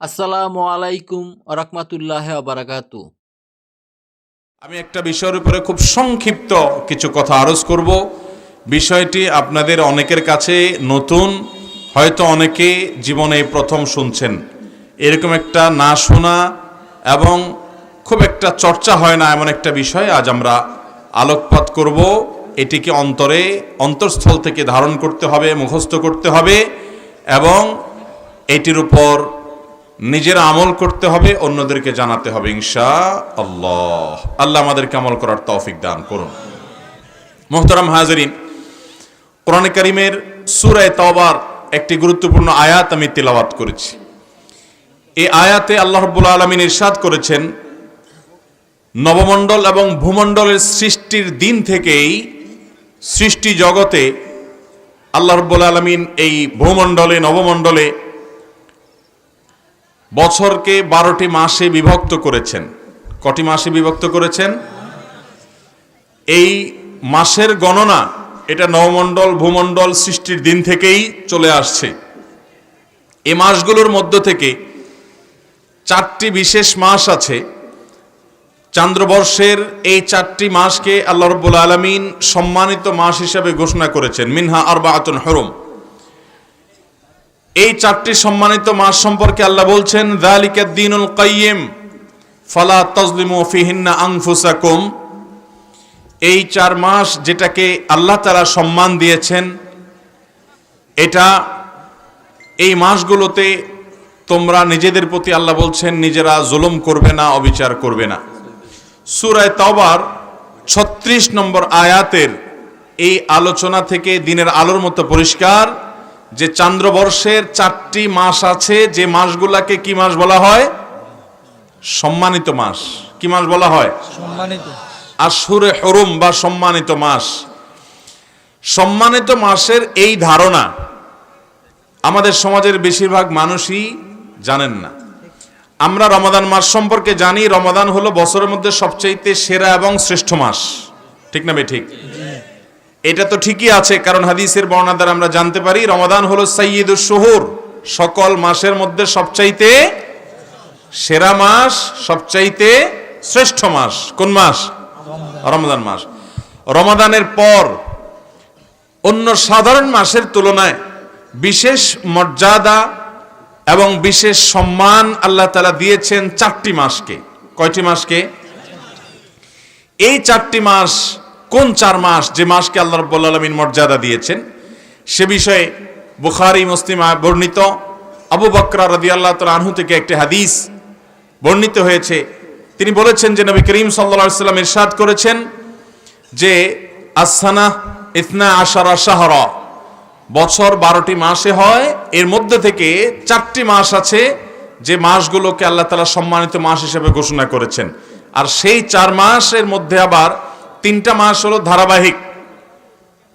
আসসালামু আলাইকুম রাহমাতুল্লাহি ওয়া বারাকাতু। আমি একটা বিষয়ের উপরে খুব সংক্ষিপ্ত কিছু কথা আরজ করব। বিষয়টি আপনাদের অনেকের কাছে নতুন, হয়তো অনেকে জীবনে প্রথম শুনছেন। এরকম একটা না শোনা এবং খুব একটা চর্চা হয় না এমন একটা বিষয় আজ আমরা আলোকপাত করব। এটিকে অন্তরস্থল থেকে ধারণ করতে হবে, মুখস্থ করতে হবে এবং এটির উপর নিজের আমল করতে হবে, অন্যদেরকে জানাতে হবে ইনশাআল্লাহ। আল্লাহ আমাদেরকে আমল করার তৌফিক দান করুন। মুহতারাম হাজিরিন, কোরআনে কারীমের সূরা তাওবার একটি গুরুত্বপূর্ণ আয়াত আমি তিলাওয়াত করেছি। এই আয়াতে আল্লাহ রাব্বুল আলামিন ইরশাদ করেছেন, নবমণ্ডল এবং ভূমণ্ডলের সৃষ্টির দিন থেকেই সৃষ্টি জগতে আল্লাহ রাব্বুল আলামিন এই ভূমণ্ডলে, নবমণ্ডলে বছরকে 12টি মাসে বিভক্ত করেছেন। কটি মাসে বিভক্ত করেছেন? এই মাসের গণনা এটা নবমণ্ডল ভূমণ্ডল সৃষ্টির দিন থেকেই চলে আসছে। এই মাসগুলোর মধ্য থেকে 4টি বিশেষ মাস আছে। চান্দ্রবর্ষের এই 4টি মাসকে আল্লাহ রাব্বুল আলামিন সম্মানিত মাস হিসেবে ঘোষণা করেছেন, মিনহা আরবাআতুন হুরুম। এই 4টি সম্মানিত মাস সম্পর্কে আল্লাহ বলছেন, যালিকাদ দীনুল কাইয়্যিম ফালা তাজলিমু ফিহিন্না আনফুসাকুম। এই 4 মাস যেটাকে আল্লাহ তাআলা সম্মান দিয়েছেন, এটা এই মাসগুলোতে তোমরা নিজেদের প্রতি আল্লাহ বলছেন নিজেরা জুলুম করবে না, অবিচার করবে না। সূরা তাওবার 36 নম্বর আয়াতের এই আলোচনা থেকে দিনের আলোর মতো পরিষ্কার যে চান্দ্রবর্ষের 4টি মাস আছে, যে মাসগুলাকে কি মাস বলা হয়? সম্মানিত মাস। কি মাস বলা হয়? সম্মানিত। আশহুরে হুরুম বা সম্মানিত মাস। সম্মানিত মাসের এই ধারণা আমাদের সমাজের বেশিরভাগ মানুষই জানেন না। আমরা রমাদান মাস সম্পর্কে জানি, রমাদান হলো বছরের মধ্যে সবচাইতে সেরা এবং শ্রেষ্ঠ মাস। ঠিক না বে ঠিক? এটা তো ঠিকই আছে, কারণ হাদিসের বর্ণনা দ্বারা আমরা জানতে পারি রমাদান হলো সাইয়্যিদুশ শুহুর, সকল মাসের মধ্যে সবচাইতে সেরা মাস, সবচাইতে শ্রেষ্ঠ মাস। কোন মাস? রমাদান মাস। রমাদানের পর অন্য সাধারণ মাসের তুলনায় বিশেষ মর্যাদা এবং বিশেষ সম্মান আল্লাহ তাআলা দিয়েছেন 4টি মাসকে। কয়টি মাসকে? এই 4টি মাস কোন 4 মাস, যে মাসকে আল্লাহ রাব্বুল আলামিন মর্যাদা দিয়েছেন, সে বিষয়ে বুখারী মুসলিম বর্ণিত আবু বকর রাদিয়াল্লাহু তাআলা আনহু থেকে একটি হাদিস বর্ণিত হয়েছে। তিনি বলেছেন যে নবী করিম সাল্লাল্লাহু আলাইহি ওয়াসাল্লাম ইরশাদ করেছেন যে আস-সানা 12 শাহরা, বছর 12টি মাসে হয়, এর মধ্যে থেকে 4টি মাস আছে যে মাসগুলোকে আল্লাহ তাআলা সম্মানিত মাস হিসেবে ঘোষণা করেছেন। আর সেই 4 মাসের মধ্যে আবার 3টা মাস হলো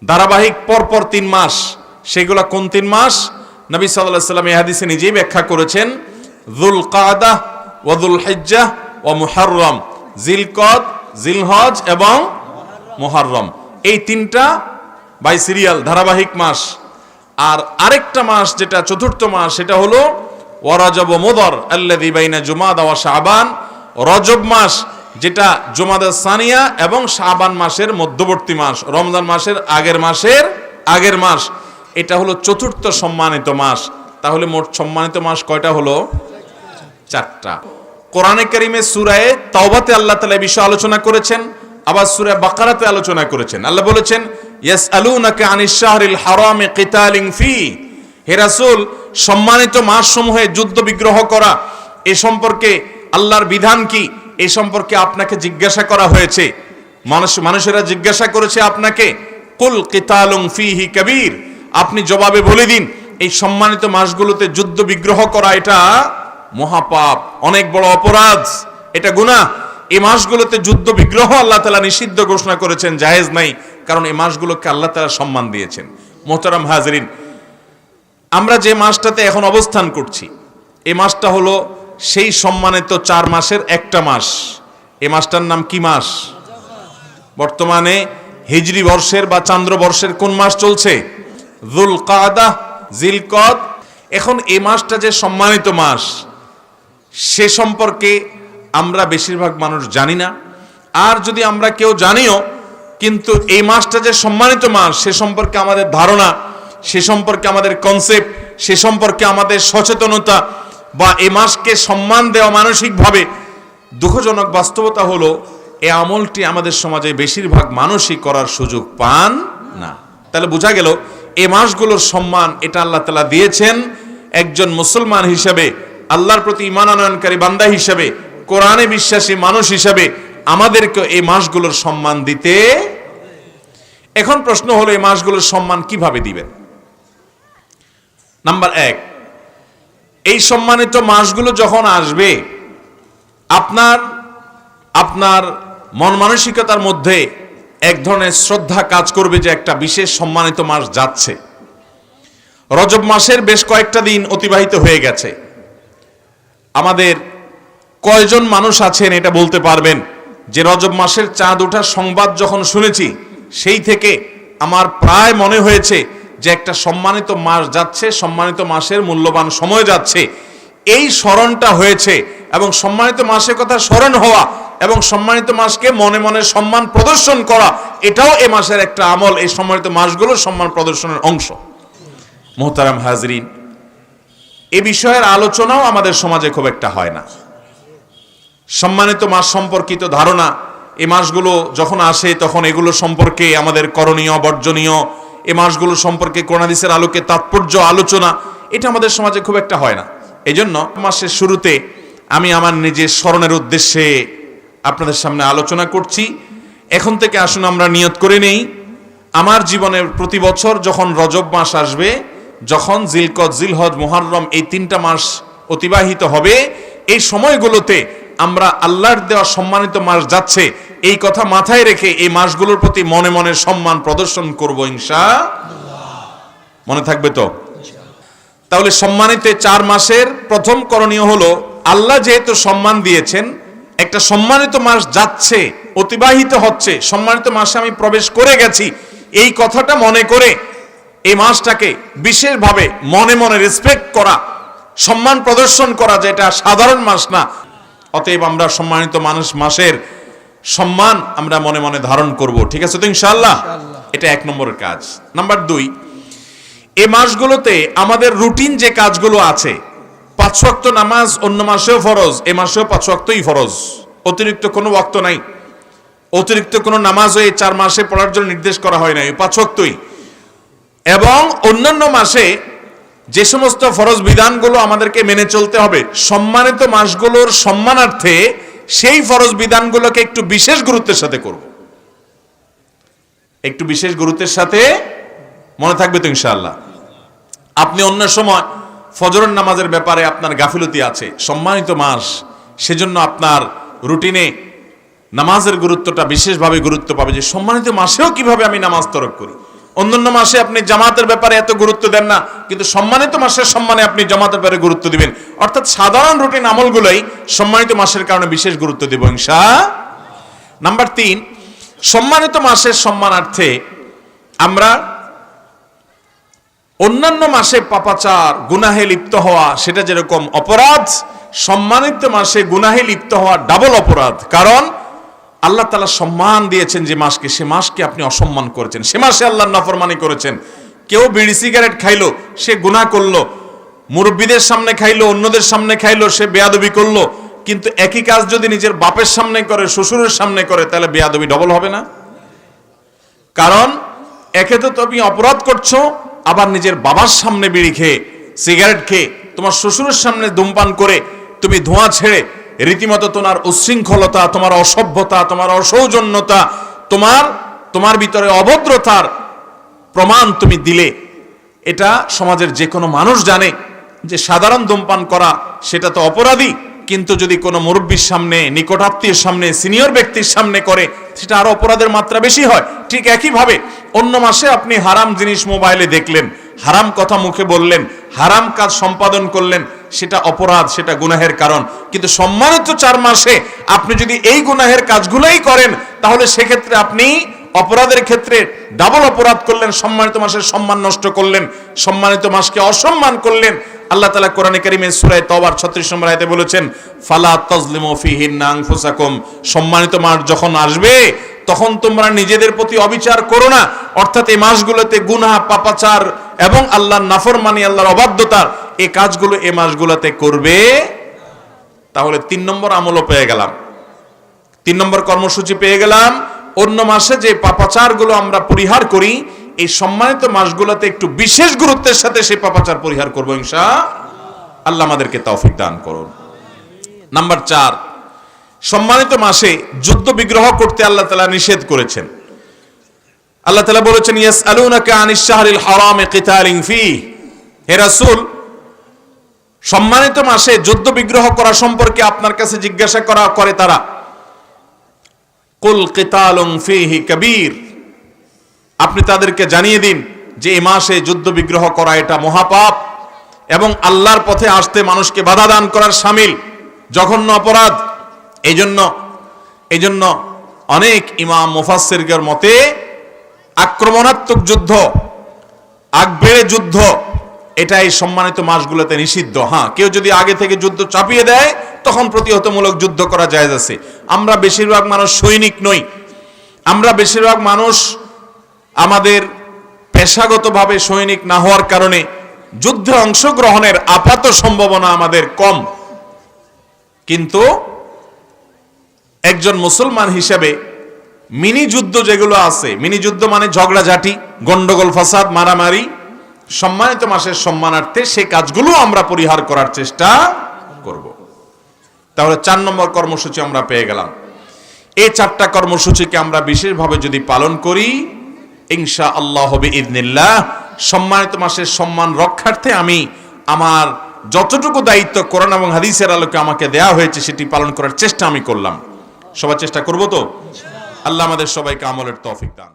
ধারাবাহিক পরপর 3 মাস। সেগুলো কোন 3 মাস? নবী সাল্লাল্লাহু আলাইহি ওয়াসাল্লাম এই হাদিসে নিজেই ব্যাখ্যা করেছেন, যুলকাদা ওয়া যুলহিজ্জাহ ওয়া মুহররম, জিলকদ, জিলহজ এবং মুহররম। এই 3টা বাই সিরিয়াল ধারাবাহিক মাস। আর আরেকটা মাস যেটা চতুর্থ মাস, সেটা হলো ওয়া রজব ওয়া মুদর আল্লাযী বাইনা জুমাদা ওয়া শাবান, রজব মাস যেটা জুমাদা সানিয়া এবং শাবান মাসের মধ্যবর্তী মাস, রমজান মাসের আগের মাস। এটা হলো চতুর্থ সম্মানিত মাস। তাহলে মোট সম্মানিত মাস কয়টা হলো? 4টা। কোরআনে কারীমে সূরা তাওবাতে আল্লাহ তাআলা এই বিষয়ে আলোচনা করেছেন, আবার সূরা বাকারাতে আলোচনা করেছেন। আল্লাহ বলেছেন, ইয়াসআলুনাকা আনিশ শাহরিল হারামি কিতালিন ফি। হে রাসূল, সম্মানিত মাসসমূহে যুদ্ধ বিগ্রহ করা এ সম্পর্কে আল্লাহর বিধান কি, এই সম্পর্কে আপনাকে জিজ্ঞাসা করা হয়েছে। মানুষেরা জিজ্ঞাসা করেছে আপনাকে, কুল কিতালুন ফিহি কাবীর, আপনি জবাবে বলে দিন এই সম্মানিত মাসগুলোতে যুদ্ধ বিগ্রহ করা এটা মহাপাপ, অনেক বড় অপরাধ, এটা গুনাহ। এই মাসগুলোতে যুদ্ধ বিগ্রহ আল্লাহ তাআলা নিষিদ্ধ ঘোষণা করেছেন, জায়েজ নাই, কারণ এই মাসগুলোকে আল্লাহ তাআলা সম্মান দিয়েছেন। মুহতারাম হাজিরিন, আমরা যে মাসটাতে এখন অবস্থান করছি, এই মাসটা হলো সেই সম্মানিত 4 মাসের একটা মাস। এই মাসটার নাম কি মাস? বর্তমানে হিজরি বর্ষের বা চান্দ্র বর্ষের কোন মাস চলছে? যুলকাদা, জিলকদ। এখন এই মাসটা যে সম্মানিত মাস, সে সম্পর্কে আমরা বেশিরভাগ মানুষ জানি না। আর যদি আমরা কেউ জানিও, কিন্তু এই মাসটা যে সম্মানিত মাস সে সম্পর্কে আমাদের ধারণা, সে সম্পর্কে আমাদের কনসেপ্ট, সে সম্পর্কে আমাদের সচেতনতা বা এই মাসকে সম্মান দেওয়া মানসিকভাবে, দুঃখজনক বাস্তবতা হলো এই আমলটি আমাদের সমাজে বেশিরভাগ মানুষই করার সুযোগ পান না। তাহলে বোঝা গেল এই মাসগুলোর সম্মান এটা আল্লাহ তাআলা দিয়েছেন একজন মুসলমান হিসেবে, আল্লাহর প্রতি ঈমান আনয়নকারী বান্দা হিসেবে, কোরআনে বিশ্বাসী মানুষ হিসেবে আমাদেরকে এই মাসগুলোর সম্মান দিতে। এখন প্রশ্ন হলো এই মাসগুলোর সম্মান কিভাবে দিবেন? নাম্বার 1, এই সম্মানিত মাসগুলো যখন আসবে আপনার মন মানসিকতার মধ্যে এক ধরনের শ্রদ্ধা কাজ করবে যে একটা বিশেষ সম্মানিত মাস যাচ্ছে। রজব মাসের বেশ কয়েকটা দিন অতিবাহিত হয়ে গেছে। আমাদের কয়জন মানুষ আছেন এটা বলতে পারবেন যে রজব মাসের চাঁদ ওঠার সংবাদ যখন শুনেছি সেই থেকে আমার প্রায় মনে হয়েছে যে একটা সম্মানিত মাস যাচ্ছে, সম্মানিত মাসের মূল্যবান সময় যাচ্ছে, এই স্মরণটা হয়েছে। এবং সম্মানিত মাসের কথা স্মরণ হওয়া এবং সম্মানিত মাসকে মনে মনে সম্মান প্রদর্শন করা, এটাও এ মাসের একটা আমল, এই সম্মানিত মাসগুলোর সম্মান প্রদর্শনের অংশ। মোহতারাম হাজরিন, এ বিষয়ের আলোচনাও আমাদের সমাজে খুব একটা হয় না। সম্মানিত মাস সম্পর্কিত ধারণা, এই মাসগুলো যখন আসে তখন এগুলো সম্পর্কে আমাদের করণীয় বর্জনীয়, এই মাসগুলো সম্পর্কে কোরআন হাদিসের আলোকে তাৎপর্য আলোচনা, এটা আমাদের সমাজে খুব একটা হয় না। এই জন্য মাসের শুরুতে আমি আমার নিজের স্মরণের উদ্দেশ্যে আপনাদের সামনে আলোচনা করছি। এখন থেকে আসুন আমরা নিয়ত করে নেই, আমার জীবনের প্রতি বছর যখন রজব মাস আসবে, যখন জিলকদ, জিলহজ, মুহররম এই 3টা মাস অতিবাহিত হবে, এই সময়গুলোতে আমরা আল্লাহর দেওয়া সম্মানিত মাস যাচ্ছে এই কথা মাথায় রেখে এই মাসগুলোর প্রতি মনে মনে সম্মান প্রদর্শন করব ইনশাআল্লাহ। মনে থাকবে তো? তাহলে সম্মানিত 4 মাসের প্রথম করণীয় হলো, আল্লাহ যেহেতু সম্মান দিয়েছেন, একটা সম্মানিত মাস যাচ্ছে, অতিবাহিত হচ্ছে, সম্মানিত মাসে আমি প্রবেশ করে গেছি, এই কথাটা মনে করে এই মাসটাকে বিশেষভাবে মনে মনে রেসপেক্ট করা, সম্মান প্রদর্শন করা, যে এটা সাধারণ মাস না। অতএব আমরা সম্মানিত মাসের সম্মান আমরা মনে মনে ধারণ করব। ঠিক আছে তো ইনশাআল্লাহ? এটা 1 নম্বরের কাজ। নাম্বার 2, এই মাসগুলোতে আমাদের রুটিন যে কাজগুলো আছে, 5 ওয়াক্ত নামাজ অন্য মাসেও ফরজ, এ মাসেও 5 ওয়াক্তই ফরজ, অতিরিক্ত কোনো ওয়াক্ত নাই, অতিরিক্ত কোনো নামাজও এই 4 মাসে পড়ার জন্য নির্দেশ করা হয় না, এই 5 ওয়াক্তই। এবং অন্যান্য মাসে যে সমস্ত ফরজ বিধানগুলো আমাদেরকে মেনে চলতে হবে, সম্মানিত মাসগুলোর সম্মানার্থে সেই ফরজ বিধানগুলোকে একটু বিশেষ গুরুত্বের সাথে করব, একটু বিশেষ গুরুত্বের সাথে। মনে থাকবে তো ইনশাআল্লাহ? আপনি অন্য সময় ফজরের নামাজের ব্যাপারে আপনার গাফিলতি আছে, সম্মানিত মাস সেজন্য আপনার রুটিনে নামাজের গুরুত্বটা বিশেষভাবে গুরুত্ব পাবে, যে সম্মানিত মাসেও কিভাবে আমি নামাজ তরক করি। অন্যান্য মাসে আপনি জামাতের ব্যাপারে এত গুরুত্ব দেন না, কিন্তু সম্মানিত মাসের সম্মানে আপনি জামাতের ব্যাপারে গুরুত্ব দিবেন। অর্থাৎ সাধারণ রুটিন আমলগুলোই সম্মানিত মাসের কারণে বিশেষ গুরুত্ব দেব ইনশাআল্লাহ। নাম্বার 3, সম্মানিত মাসের সম্মানার্থে আমরা অন্যান্য মাসে পাপাচার, গুনাহে লিপ্ত হওয়া সেটা যেরকম অপরাধ, সম্মানিত মাসে গুনাহে লিপ্ত হওয়া ডাবল অপরাধ। কারণ আল্লাহ তাআলা সম্মান দিয়েছেন যে মাসকে, সে মাসকে আপনি অসম্মান করেছেন, সে মাসে আল্লাহর নাফরমানি করেছেন। কেউ বিড়ি সিগারেট খাইলো, সে গুনাহ করলো, মুরব্বীদের সামনে খাইলো, অন্যদের সামনে খাইলো, সে বেয়াদবি করলো। কিন্তু একই কাজ যদি নিজের বাপের সামনে করে, শ্বশুরের সামনে করে, তাহলে বেয়াদবি ডবল হবে না? কারণ একে তো তুমি অপরাধ করছো, আবার নিজের বাবার সামনে বিড়ি খেয়ে, সিগারেট খেয়ে, তোমার শ্বশুরের সামনে ধূমপান করে তুমি ধোঁয়া ছেড়ে রীতিমতো তোমার উচ্ছৃঙ্খলতা, তোমার অসভ্যতা, তোমার অসৌজন্যতা, তোমার ভিতরে অভদ্রতার প্রমাণ তুমি দিলে। এটা সমাজের যে কোনো মানুষ জানে যে সাধারণ ধূমপান করা সেটা তো অপরাধী, কিন্তু যদি কোনো মুরব্বীর সামনে, নিকটাত্মীয়ের সামনে, সিনিয়র ব্যক্তির সামনে করে, সেটা আরো অপরাধের মাত্রা বেশি হয়। ঠিক একইভাবে অন্য মাসে আপনি হারাম জিনিস মোবাইলে দেখলেন, হারাম কথা মুখে বললেন, হারাম কাজ সম্পাদন করলেন, সেটা অপরাধ, সেটা গুনাহের কারণ। কিন্তু সম্মানিত 4 মাসে আপনি যদি এই গুনাহের কাজগুলোই করেন, তাহলে সেক্ষেত্রে আপনি অপরাধের ক্ষেত্রে ডাবল অপরাধ করলেন, সম্মানিত মাসের সম্মান নষ্ট করলেন, সম্মানিত মাসকে অসম্মান করলেন। আল্লাহ তাআলা কোরআনে কারীমে সূরা তাওবার 36 নম্বর আয়াতে বলেছেন, ফালা তাজলিমু ফিহিন্না আনফুসাকুম, সম্মানিত মাস যখন আসবে তখন তোমরা নিজেদের প্রতি অবিচার করো না। অর্থাৎ এই মাসগুলোতে গুনাহ, পাপাচার এবং আল্লাহর নাফরমানি, আল্লাহর অবাধ্যতার এই কাজগুলো এই মাসগুলোতে করবে। তাহলে 3 নম্বর আমলও পেয়ে গেলাম, 3 নম্বর কর্মসূচি পেয়ে গেলাম। অন্য মাসে যে পাপাচারগুলো আমরা পরিহার করি, এই সম্মানিত মাসগুলোতে একটু বিশেষ গুরুত্বের সাথে সেই পাপাচার পরিহার করব ইনশাআল্লাহ। আল্লাহ আমাদেরকে তৌফিক দান করুন। নাম্বার 4, সম্মানিত মাসে যুদ্ধ বিগ্রহ করতে আল্লাহ তাআলা নিষেধ করেছেন। আল্লাহ তাআলা বলেছেন, ইয়াসআলুনাকা আনিশ শাহরিল হারামি কিতালিন ফীহি, হে রাসূল সম্মানিত মাসে যুদ্ধ বিগ্রহ করা সম্পর্কে আপনার কাছে জিজ্ঞাসা করে তারা। কুল কিতালুন ফীহি কাবীর, আপনি তাদেরকে জানিয়ে দিন যে এই মাসে যুদ্ধ বিগ্রহ করা এটা মহাপাপ এবং আল্লাহর পথে আসতে মানুষকে বাধা দান করার শামিল, জঘন্য অপরাধ। এই জন্য অনেক ইমাম মুফাসসিরদের মতে আক্রমণাত্মক যুদ্ধ, আগবেড়ে যুদ্ধ, এটা এই সম্মানিত মাসগুলোতে নিষিদ্ধ। হ্যাঁ, কেউ যদি আগে থেকে যুদ্ধ চাপিয়ে দেয় তখন প্রতিহতমূলক যুদ্ধ করা জায়েজ আছে। আমরা বেশিরভাগ মানুষ সৈনিক নই, আমরা বেশিরভাগ মানুষ আমাদের পেশাগতভাবে সৈনিক না হওয়ার কারণে যুদ্ধে অংশগ্রহণের আপাত সম্ভাবনা আমাদের কম। কিন্তু একজন মুসলমান হিসেবে মিনি যুদ্ধ যেগুলো আছে, মিনি যুদ্ধ মানে ঝগড়াঝাটি, গন্ডগোল, ফাসাদ, মারামারি, সম্মানিত মাসের সম্মানার্থে সেই কাজগুলো আমরা পরিহার করার চেষ্টা করব। তাহলে 4 নম্বর কর্মসূচি আমরা পেয়ে গেলাম। এই 4টা কর্মসূচিকে আমরা বিশেষভাবে যদি পালন করি ইনশাআল্লাহ বিইذنিল্লাহ সম্মানিত মাসের সম্মান রক্ষার্থে আমি আমার যতটুকু দায়িত্ব কোরআন এবং হাদিসের আলোকে আমাকে দেয়া হয়েছে সেটি পালন করার চেষ্টা আমি করলাম। সবাই চেষ্টা করব তো? আল্লাহ আমাদের সবাইকে আমলের তৌফিক দান।